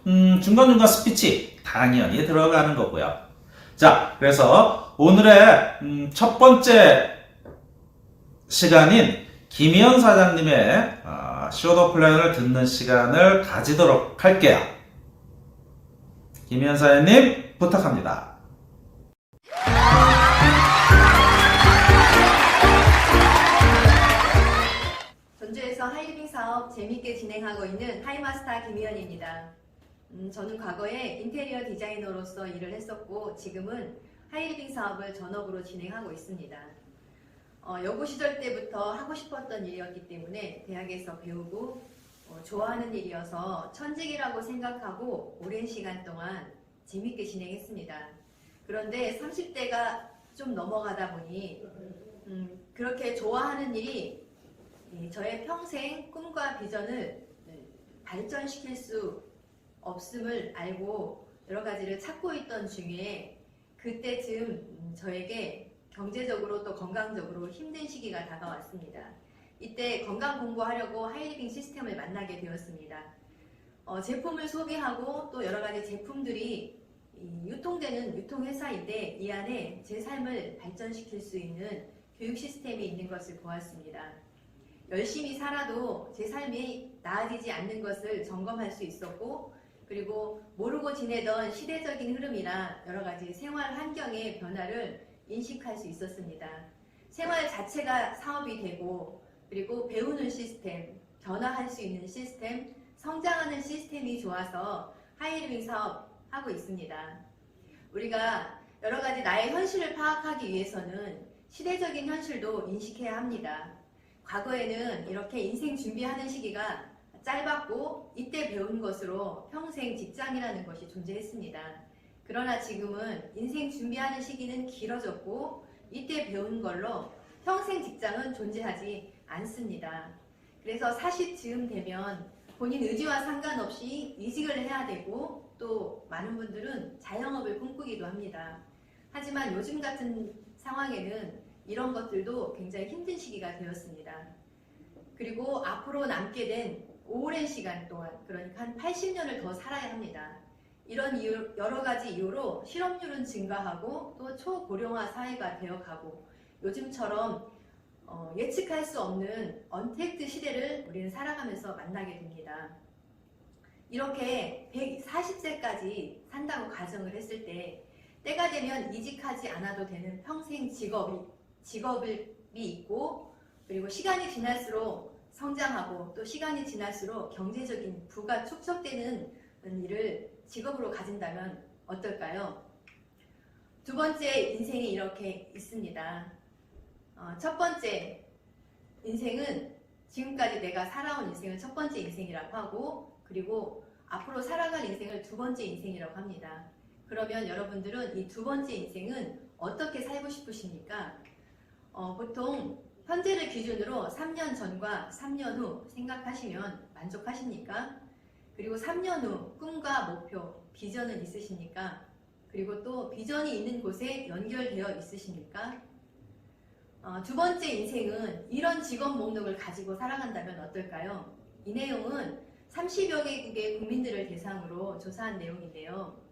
중간중간 스피치 당연히 들어가는 거고요. 자, 그래서 오늘의 첫 번째 시간인 김희연 사장님의 쇼더 플랜을 듣는 시간을 가지도록 할게요. 김희연 사장님 부탁합니다. 전주에서 하이리빙 사업 재밌게 진행하고 있는 하이마스터 김희연입니다. 저는 과거에 인테리어 디자이너로서 일을 했었고 지금은 하이리빙 사업을 전업으로 진행하고 있습니다. 여고 시절 때부터 하고 싶었던 일이었기 때문에 대학에서 배우고 좋아하는 일이어서 천직이라고 생각하고 오랜 시간 동안 재밌게 진행했습니다. 그런데 30대가 좀 넘어가다 보니 그렇게 좋아하는 일이 저의 평생 꿈과 비전을 발전시킬 수 없음을 알고 여러 가지를 찾고 있던 중에 그때쯤 저에게 경제적으로 또 건강적으로 힘든 시기가 다가왔습니다. 이때 건강 공부하려고 하이리빙 시스템을 만나게 되었습니다. 제품을 소개하고 또 여러 가지 제품들이 유통되는 유통회사인데 이 안에 제 삶을 발전시킬 수 있는 교육 시스템이 있는 것을 보았습니다. 열심히 살아도 제 삶이 나아지지 않는 것을 점검할 수 있었고 그리고 모르고 지내던 시대적인 흐름이나 여러 가지 생활 환경의 변화를 인식할 수 있었습니다. 생활 자체가 사업이 되고 그리고 배우는 시스템, 변화할 수 있는 시스템, 성장하는 시스템이 좋아서 하이리빙 사업 하고 있습니다. 우리가 여러 가지 나의 현실을 파악하기 위해서는 시대적인 현실도 인식해야 합니다. 과거에는 이렇게 인생 준비하는 시기가 짧았고 이때 배운 것으로 평생 직장이라는 것이 존재했습니다. 그러나 지금은 인생 준비하는 시기는 길어졌고 이때 배운 걸로 평생 직장은 존재하지 않습니다. 그래서 40쯤 되면 본인 의지와 상관없이 이직을 해야 되고 또 많은 분들은 자영업을 꿈꾸기도 합니다. 하지만 요즘 같은 상황에는 이런 것들도 굉장히 힘든 시기가 되었습니다. 그리고 앞으로 남게 된 오랜 시간 동안, 그러니까 한 80년을 더 살아야 합니다. 이런 이유, 여러 가지 이유로 실업률은 증가하고 또 초고령화 사회가 되어가고 요즘처럼 예측할 수 없는 언택트 시대를 우리는 살아가면서 만나게 됩니다. 이렇게 140세까지 산다고 가정을 했을 때 때가 되면 이직하지 않아도 되는 평생 직업이 있고 그리고 시간이 지날수록 성장하고 또 시간이 지날수록 경제적인 부가 축적되는 일을 직업으로 가진다면 어떨까요? 두 번째 인생이 이렇게 있습니다. 첫 번째 인생은 지금까지 내가 살아온 인생을 첫 번째 인생이라고 하고 그리고 앞으로 살아갈 인생을 두 번째 인생이라고 합니다. 그러면 여러분들은 이 두 번째 인생은 어떻게 살고 싶으십니까? 보통 현재를 기준으로 3년 전과 3년 후 생각하시면 만족하십니까? 그리고 3년 후 꿈과 목표, 비전은 있으십니까? 그리고 또 비전이 있는 곳에 연결되어 있으십니까? 두 번째 인생은 이런 직업 목록을 가지고 살아간다면 어떨까요? 이 내용은 30여 개국의 국민들을 대상으로 조사한 내용인데요.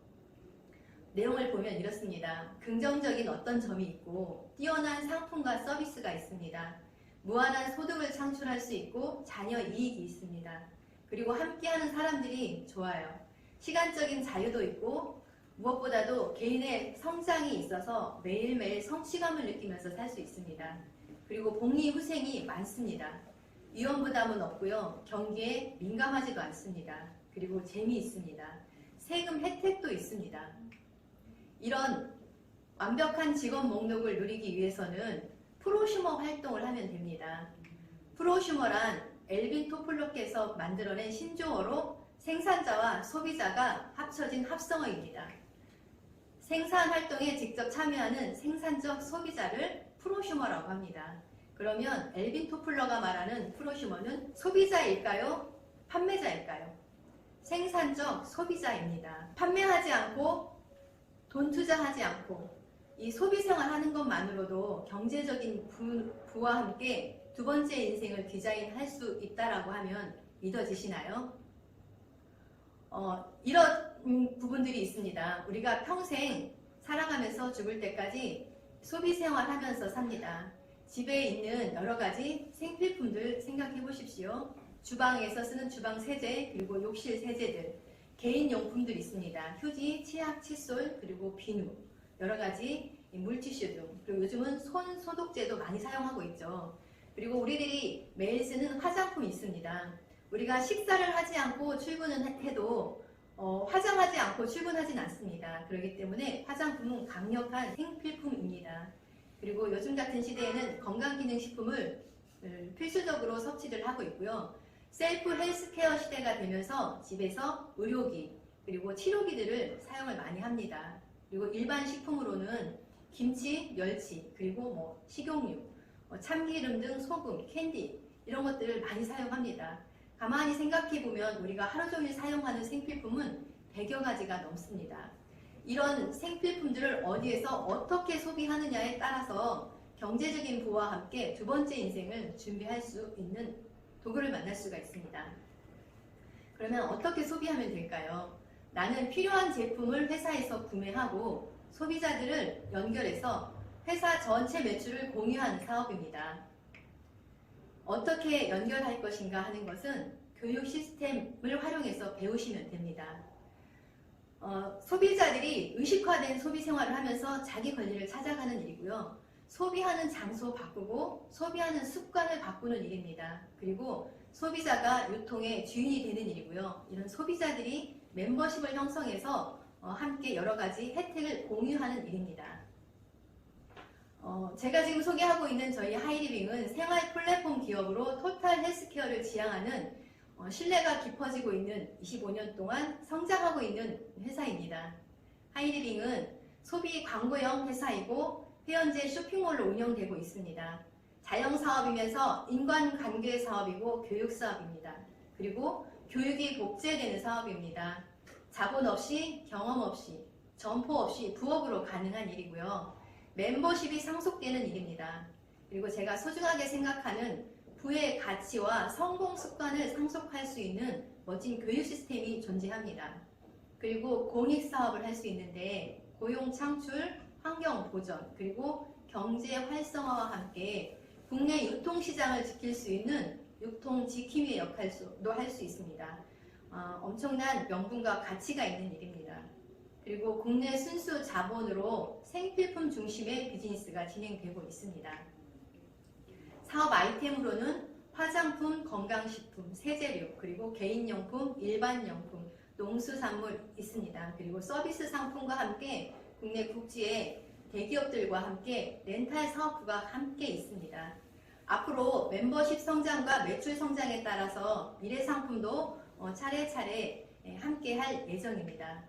내용을 보면 이렇습니다. 긍정적인 어떤 점이 있고 뛰어난 상품과 서비스가 있습니다. 무한한 소득을 창출할 수 있고 자녀 이익이 있습니다. 그리고 함께하는 사람들이 좋아요. 시간적인 자유도 있고 무엇보다도 개인의 성장이 있어서 매일매일 성취감을 느끼면서 살 수 있습니다. 그리고 복리 후생이 많습니다. 위험 부담은 없고요. 경기에 민감하지도 않습니다. 그리고 재미있습니다. 세금 혜택도 있습니다. 이런 완벽한 직업 목록을 누리기 위해서는 프로슈머 활동을 하면 됩니다. 프로슈머란 엘빈 토플로께서 만들어낸 신조어로 생산자와 소비자가 합쳐진 합성어입니다. 생산 활동에 직접 참여하는 생산적 소비자를 프로슈머라고 합니다. 그러면 엘빈 토플러가 말하는 프로슈머는 소비자일까요? 판매자일까요? 생산적 소비자입니다. 판매하지 않고 돈 투자하지 않고 이 소비생활 하는 것만으로도 경제적인 부와 함께 두 번째 인생을 디자인할 수 있다라고 하면 믿어지시나요? 이런 부분들이 있습니다. 우리가 평생 살아가면서 죽을 때까지 소비 생활하면서 삽니다. 집에 있는 여러 가지 생필품들 생각해 보십시오. 주방에서 쓰는 주방 세제, 그리고 욕실 세제들, 개인 용품들 있습니다. 휴지, 치약, 칫솔, 그리고 비누, 여러 가지 물티슈 등, 그리고 요즘은 손 소독제도 많이 사용하고 있죠. 그리고 우리들이 매일 쓰는 화장품이 있습니다. 우리가 식사를 하지 않고 출근을 해도 화장하지 않고 출근하진 않습니다. 그렇기 때문에 화장품은 강력한 생필품입니다. 그리고 요즘 같은 시대에는 건강기능식품을 필수적으로 섭취를 하고 있고요. 셀프 헬스케어 시대가 되면서 집에서 의료기 그리고 치료기들을 사용을 많이 합니다. 그리고 일반 식품으로는 김치, 멸치, 그리고 식용유, 참기름 등 소금, 캔디 이런 것들을 많이 사용합니다. 가만히 생각해보면 우리가 하루 종일 사용하는 생필품은 100여 가지가 넘습니다. 이런 생필품들을 어디에서 어떻게 소비하느냐에 따라서 경제적인 부와 함께 두 번째 인생을 준비할 수 있는 도구를 만날 수가 있습니다. 그러면 어떻게 소비하면 될까요? 나는 필요한 제품을 회사에서 구매하고 소비자들을 연결해서 회사 전체 매출을 공유하는 사업입니다. 어떻게 연결할 것인가 하는 것은 교육 시스템을 활용해서 배우시면 됩니다. 소비자들이 의식화된 소비 생활을 하면서 자기 권리를 찾아가는 일이고요. 소비하는 장소 바꾸고 소비하는 습관을 바꾸는 일입니다. 그리고 소비자가 유통의 주인이 되는 일이고요. 이런 소비자들이 멤버십을 형성해서 함께 여러 가지 혜택을 공유하는 일입니다. 제가 지금 소개하고 있는 저희 하이리빙은 생활 플랫폼 기업으로 토탈 헬스케어를 지향하는 신뢰가 깊어지고 있는 25년 동안 성장하고 있는 회사입니다. 하이리빙은 소비 광고형 회사이고 현재 쇼핑몰로 운영되고 있습니다. 자영사업이면서 인간관계 사업이고 교육사업입니다. 그리고 교육이 복제되는 사업입니다. 자본 없이 경험 없이 점포 없이 부업으로 가능한 일이고요. 멤버십이 상속되는 일입니다. 그리고 제가 소중하게 생각하는 부의 가치와 성공 습관을 상속할 수 있는 멋진 교육 시스템이 존재합니다. 그리고 공익사업을 할 수 있는데 고용 창출, 환경 보전, 그리고 경제 활성화와 함께 국내 유통시장을 지킬 수 있는 유통 지킴이의 역할도 할 수 있습니다. 엄청난 명분과 가치가 있는 일입니다. 그리고 국내 순수 자본으로 생필품 중심의 비즈니스가 진행되고 있습니다. 사업 아이템으로는 화장품, 건강식품, 세제류, 그리고 개인용품, 일반용품, 농수산물 있습니다. 그리고 서비스 상품과 함께 국내 국지의 대기업들과 함께 렌탈 사업부가 함께 있습니다. 앞으로 멤버십 성장과 매출 성장에 따라서 미래 상품도 차례차례 함께 할 예정입니다.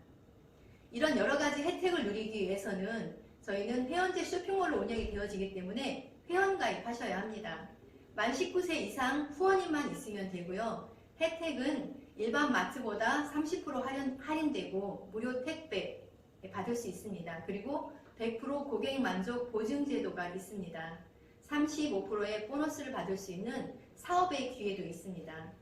이런 여러 가지 혜택을 누리기 위해서는 저희는 회원제 쇼핑몰로 운영이 되어지기 때문에 회원 가입하셔야 합니다. 만 19세 이상 후원인만 있으면 되고요. 혜택은 일반 마트보다 30% 할인되고 무료 택배 받을 수 있습니다. 그리고 100% 고객 만족 보증 제도가 있습니다. 35%의 보너스를 받을 수 있는 사업의 기회도 있습니다.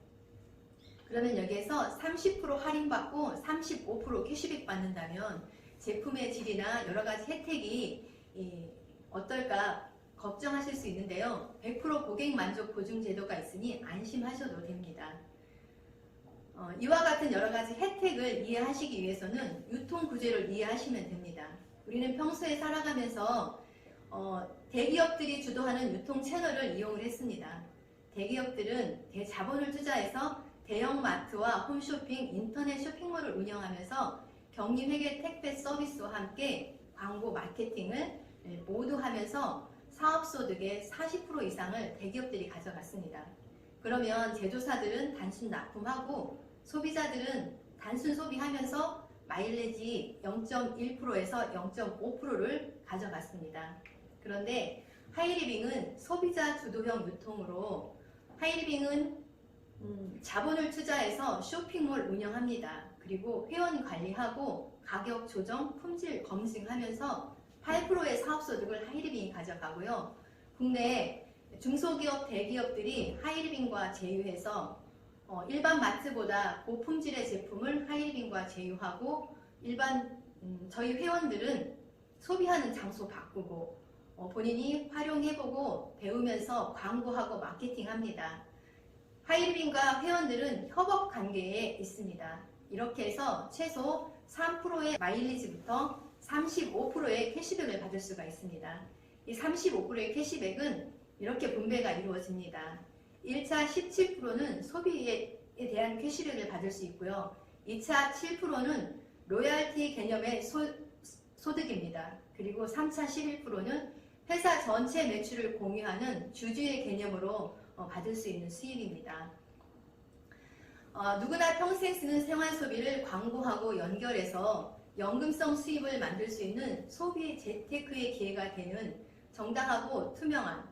그러면 여기에서 30% 할인받고 35% 캐시백 받는다면 제품의 질이나 여러 가지 혜택이 어떨까 걱정하실 수 있는데요. 100% 고객 만족 보증 제도가 있으니 안심하셔도 됩니다. 이와 같은 여러 가지 혜택을 이해하시기 위해서는 유통 구조를 이해하시면 됩니다. 우리는 평소에 살아가면서 대기업들이 주도하는 유통 채널을 이용을 했습니다. 대기업들은 대자본을 투자해서 대형마트와 홈쇼핑, 인터넷 쇼핑몰을 운영하면서 격리회계 택배 서비스와 함께 광고 마케팅을 모두 하면서 사업소득의 40% 이상을 대기업들이 가져갔습니다. 그러면 제조사들은 단순 납품하고 소비자들은 단순 소비하면서 마일리지 0.1%에서 0.5%를 가져갔습니다. 그런데 하이리빙은 소비자 주도형 유통으로 하이리빙은 자본을 투자해서 쇼핑몰 운영합니다. 그리고 회원 관리하고 가격 조정, 품질 검증하면서 8%의 사업소득을 하이리빙이 가져가고요. 국내 중소기업, 대기업들이 하이리빙과 제휴해서 일반 마트보다 고품질의 제품을 하이리빙과 제휴하고 일반 저희 회원들은 소비하는 장소 바꾸고 본인이 활용해보고 배우면서 광고하고 마케팅합니다. 하이리빙과 회원들은 협업 관계에 있습니다. 이렇게 해서 최소 3%의 마일리지부터 35%의 캐시백을 받을 수가 있습니다. 이 35%의 캐시백은 이렇게 분배가 이루어집니다. 1차 17%는 소비에 대한 캐시백을 받을 수 있고요. 2차 7%는 로열티 개념의 소득입니다. 그리고 3차 11%는 회사 전체 매출을 공유하는 주주의 개념으로 받을 수 있는 수입입니다. 누구나 평생 쓰는 생활 소비를 광고하고 연결해서 연금성 수입을 만들 수 있는 소비 재테크의 기회가 되는 정당하고 투명한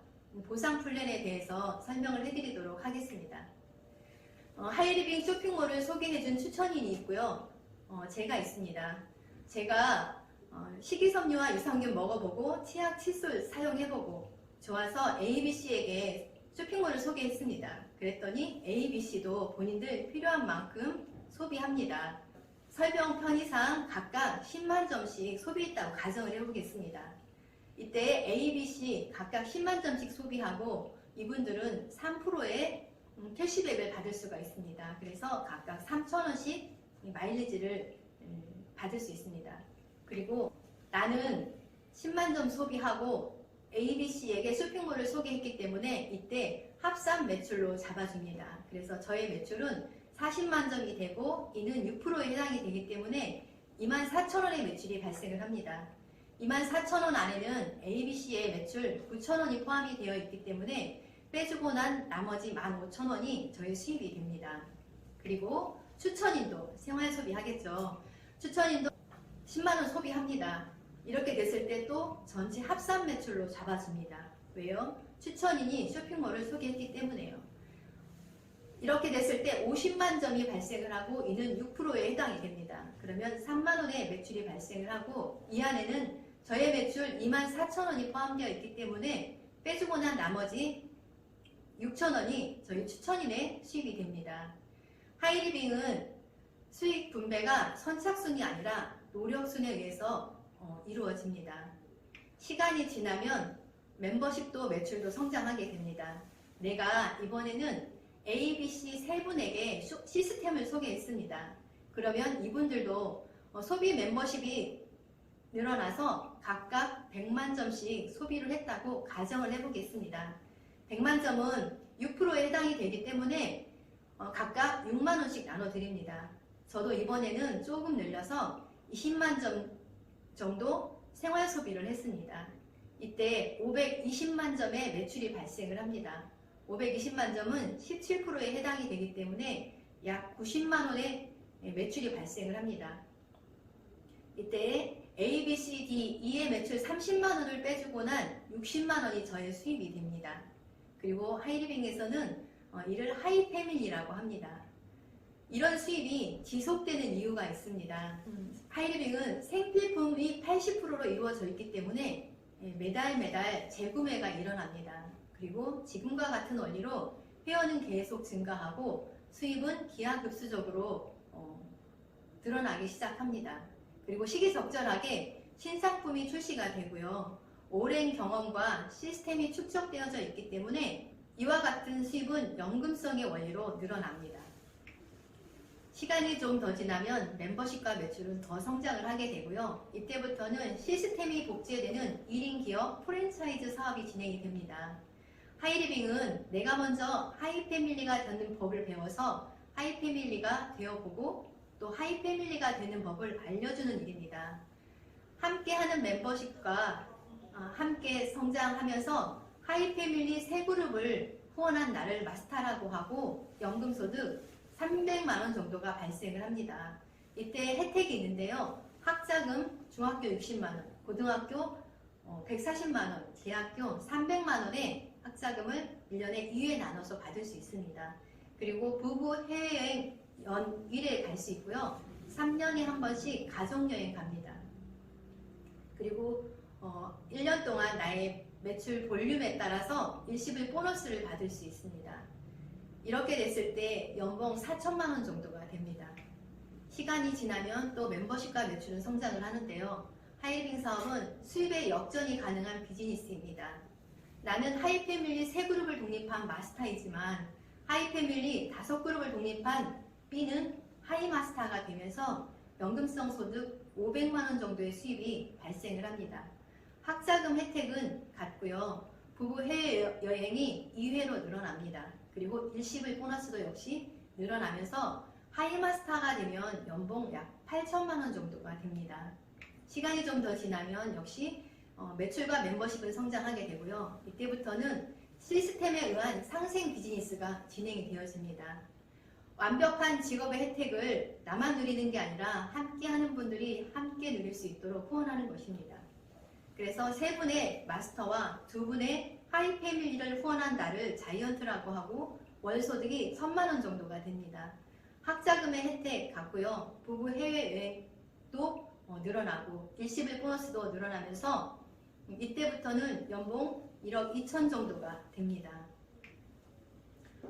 보상 플랜에 대해서 설명을 해드리도록 하겠습니다. 하이리빙 쇼핑몰을 소개해준 추천인이 있고요. 제가 있습니다. 제가 식이섬유와 유산균 먹어보고 치약 칫솔 사용해보고 좋아서 ABC에게 쇼핑몰을 소개했습니다. 그랬더니 ABC도 본인들 필요한 만큼 소비합니다. 설명 편의상 각각 10만 점씩 소비했다고 가정을 해보겠습니다. 이때 ABC 각각 10만 점씩 소비하고 이분들은 3%의 캐시백을 받을 수가 있습니다. 그래서 각각 3,000원씩 마일리지를 받을 수 있습니다. 그리고 나는 10만 점 소비하고 ABC에게 쇼핑몰을 소개했기 때문에 이때 합산 매출로 잡아줍니다. 그래서 저의 매출은 40만 점이 되고 이는 6%에 해당이 되기 때문에 24,000원의 매출이 발생을 합니다. 24,000원 안에는 ABC의 매출 9,000원이 포함이 되어 있기 때문에 빼주고 난 나머지 15,000원이 저의 수입이 됩니다. 그리고 추천인도 생활 소비하겠죠. 추천인도 10만원 소비합니다. 이렇게 됐을 때 또 전체 합산 매출로 잡아줍니다. 왜요? 추천인이 쇼핑몰을 소개했기 때문에요. 이렇게 됐을 때 50만 점이 발생을 하고 이는 6%에 해당이 됩니다. 그러면 3만원의 매출이 발생을 하고 이 안에는 저의 매출 24,000원이 포함되어 있기 때문에 빼주고 난 나머지 6,000원이 저희 추천인의 수입이 됩니다. 하이리빙은 수익 분배가 선착순이 아니라 노력순에 의해서 이루어집니다. 시간이 지나면 멤버십도 매출도 성장하게 됩니다. 내가 이번에는 ABC 세 분에게 시스템을 소개했습니다. 그러면 이분들도 소비 멤버십이 늘어나서 각각 100만 점씩 소비를 했다고 가정을 해보겠습니다. 100만 점은 6%에 해당이 되기 때문에 각각 6만 원씩 나눠드립니다. 저도 이번에는 조금 늘려서 20만 점 정도 생활 소비를 했습니다. 이때 520만 점의 매출이 발생을 합니다. 520만 점은 17%에 해당이 되기 때문에 약 90만 원의 매출이 발생을 합니다. 이때 A, B, C, D, E의 매출 30만 원을 빼주고 난 60만 원이 저의 수입이 됩니다. 그리고 하이리빙에서는 이를 하이패밀리라고 합니다. 이런 수입이 지속되는 이유가 있습니다. 하이리빙은 생필품이 80%로 이루어져 있기 때문에 매달 재구매가 일어납니다. 그리고 지금과 같은 원리로 회원은 계속 증가하고 수입은 기하급수적으로 드러나기 시작합니다. 그리고 시기적절하게 신상품이 출시가 되고요. 오랜 경험과 시스템이 축적되어져 있기 때문에 이와 같은 수입은 연금성의 원리로 늘어납니다. 시간이 좀 더 지나면 멤버십과 매출은 더 성장을 하게 되고요. 이때부터는 시스템이 복제되는 1인 기업 프랜차이즈 사업이 진행이 됩니다. 하이리빙은 내가 먼저 하이패밀리가 되는 법을 배워서 하이패밀리가 되어보고 또 하이패밀리가 되는 법을 알려주는 일입니다. 함께하는 멤버십과 함께 성장하면서 하이패밀리 세 그룹을 후원한 나를 마스터라고 하고 연금소득 300만 원 정도가 발생을 합니다. 이때 혜택이 있는데요. 학자금 중학교 60만 원, 고등학교 140만 원, 대학교 300만 원의 학자금을 1년에 2회 나눠서 받을 수 있습니다. 그리고 부부 해외여행 연 1회 갈 수 있고요. 3년에 한 번씩 가족여행 갑니다. 그리고 1년 동안 나의 매출 볼륨에 따라서 일시불 보너스를 받을 수 있습니다. 이렇게 됐을 때 연봉 4천만 원 정도가 됩니다. 시간이 지나면 또 멤버십과 매출은 성장을 하는데요. 하이리빙 사업은 수입의 역전이 가능한 비즈니스입니다. 나는 하이패밀리 3그룹을 독립한 마스터이지만 하이패밀리 5그룹을 독립한 B는 하이마스터가 되면서 연금성 소득 500만 원 정도의 수입이 발생을 합니다. 학자금 혜택은 같고요. 부부 해외여행이 2회로 늘어납니다. 그리고 일시불 보너스도 역시 늘어나면서 하이마스터가 되면 연봉 약 8천만 원 정도가 됩니다. 시간이 좀 더 지나면 역시 매출과 멤버십은 성장하게 되고요. 이때부터는 시스템에 의한 상생 비즈니스가 진행이 되어집니다. 완벽한 직업의 혜택을 나만 누리는 게 아니라 함께 하는 분들이 함께 누릴 수 있도록 후원하는 것입니다. 그래서 3분의 마스터와 2분의 하이패밀리를 후원한 나를 자이언트라고 하고 월 소득이 1,000만 원 정도가 됩니다. 학자금의 혜택 같고요. 부부 해외여행도 늘어나고 일시불 보너스도 늘어나면서 이때부터는 연봉 1억 2천 정도가 됩니다.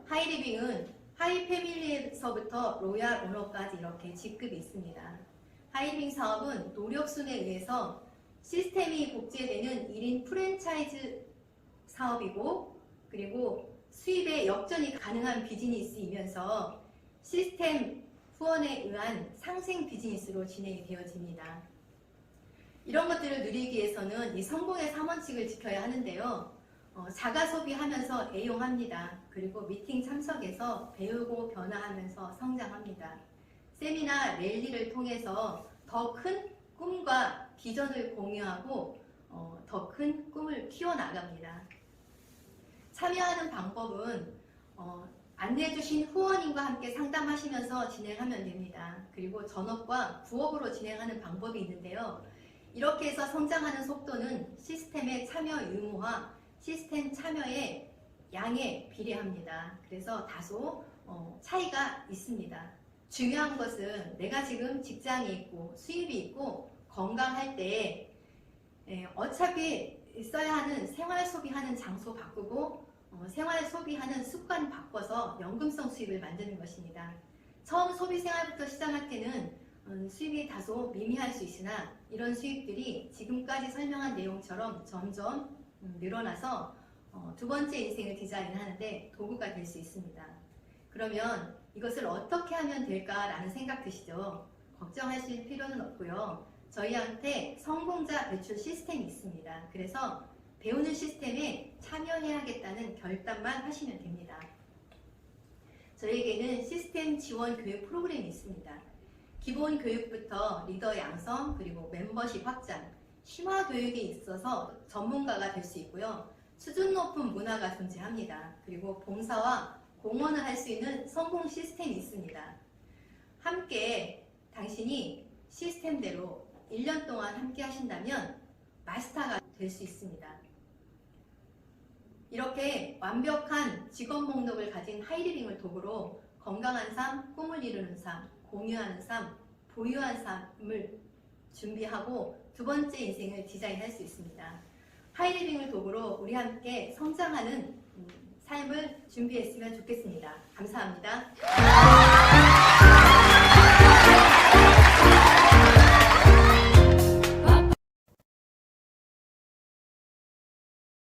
하이리빙은 하이패밀리에서부터 로얄 오너까지 이렇게 직급이 있습니다. 하이리빙 사업은 노력순에 의해서 시스템이 복제되는 1인 프랜차이즈 사업이고 그리고 수입의 역전이 가능한 비즈니스이면서 시스템 후원에 의한 상생 비즈니스로 진행이 되어집니다. 이런 것들을 누리기 위해서는 이 성공의 3원칙을 지켜야 하는데요. 자가 소비하면서 애용합니다. 그리고 미팅 참석해서 배우고 변화하면서 성장합니다. 세미나 랠리를 통해서 더 큰 꿈과 비전을 공유하고 더 큰 꿈을 키워나갑니다. 참여하는 방법은 안내해주신 후원인과 함께 상담하시면서 진행하면 됩니다. 그리고 전업과 부업으로 진행하는 방법이 있는데요. 이렇게 해서 성장하는 속도는 시스템의 참여 유무와 시스템 참여의 양에 비례합니다. 그래서 다소 차이가 있습니다. 중요한 것은 내가 지금 직장이 있고 수입이 있고 건강할 때 어차피 써야 하는 생활 소비하는 장소 바꾸고 생활 소비하는 습관 바꿔서 연금성 수입을 만드는 것입니다. 처음 소비 생활부터 시작할 때는 수입이 다소 미미할 수 있으나 이런 수입들이 지금까지 설명한 내용처럼 점점 늘어나서 2번째 인생을 디자인하는데 도구가 될 수 있습니다. 그러면 이것을 어떻게 하면 될까라는 생각 드시죠? 걱정하실 필요는 없고요. 저희한테 성공자 배출 시스템이 있습니다. 그래서 배우는 시스템에 참여해야겠다는 결단만 하시면 됩니다. 저에게는 시스템 지원 교육 프로그램이 있습니다. 기본 교육부터 리더 양성 그리고 멤버십 확장, 심화 교육에 있어서 전문가가 될 수 있고요. 수준 높은 문화가 존재합니다. 그리고 봉사와 공헌을 할 수 있는 성공 시스템이 있습니다. 함께 당신이 시스템대로 1년 동안 함께 하신다면 마스터가 될 수 있습니다. 이렇게 완벽한 직업 목록을 가진 하이리빙을 도구로 건강한 삶, 꿈을 이루는 삶, 공유하는 삶, 보유한 삶을 준비하고 2번째 인생을 디자인할 수 있습니다. 하이리빙을 도구로 우리 함께 성장하는 삶을 준비했으면 좋겠습니다. 감사합니다.